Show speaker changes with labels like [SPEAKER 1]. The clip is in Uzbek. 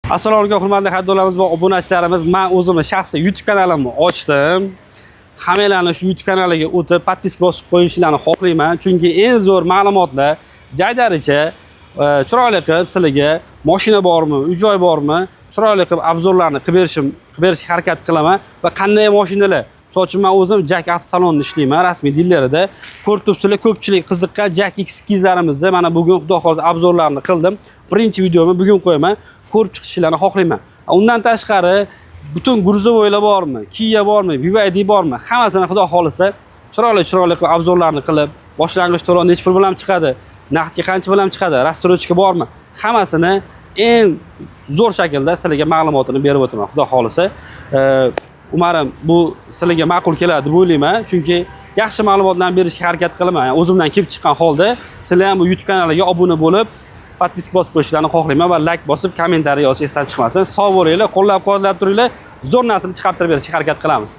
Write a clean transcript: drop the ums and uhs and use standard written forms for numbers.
[SPEAKER 1] Assalomu alaykum hurmatli xaridorlarimiz va obunachilarimiz. Men o'zimni shaxsiy YouTube kanalimni ochdim. Hammalarni shu YouTube kanaliga o'tib, podpiska bosib qo'yishlarini xohlayman, chunki eng zo'r ma'lumotlar jaydaricha chiroyli qilib sizlarga mashina bormi, uy-joy bormi, chiroyli qilib obzorlarni qilib berishga harakat qilaman va qanday mashinalar. So'chim men o'zim Jack avtosalonida ishlayman, rasmiy dillarida. Ko'rib turibsizlar, ko'pchilik qiziqqan Jack X2'larimizni mana bugun xudo xohlasa obzorlarini qildim. Birinchi videomni bugun qo'yaman. Ko'rib chiqishlarini xohlayman. Undan tashqari butun gruzovoylar bormi, Kia bormi, BYD bormi, hammasini xudo xohlasa chiroyli qilib obzorlarni qilib, boshlang'ich to'lov necha pul bilan chiqadi, naqdga qancha bilan chiqadi, rassrochka bormi, hammasini eng zo'r shaklda sizlarga ma'lumotini berib o'taman, xudo xohlasa. Umarim bu sizlarga ma'qul keladi deb o'ylayman, chunki yaxshi ma'lumotlarni berishga harakat qilaman. O'zimdan kelib chiqqan holda sizlar ham bu YouTube kanaliga obuna bo'lib, podpiska bosib qo'yishlarini xohlayman va like bosib, kommentariy yozish esdan chiqmasin. Sog' bo'linglar, qo'llab-quvvatlab turinglar. Zo'r narsani chiqartirib berishga harakat qilamiz.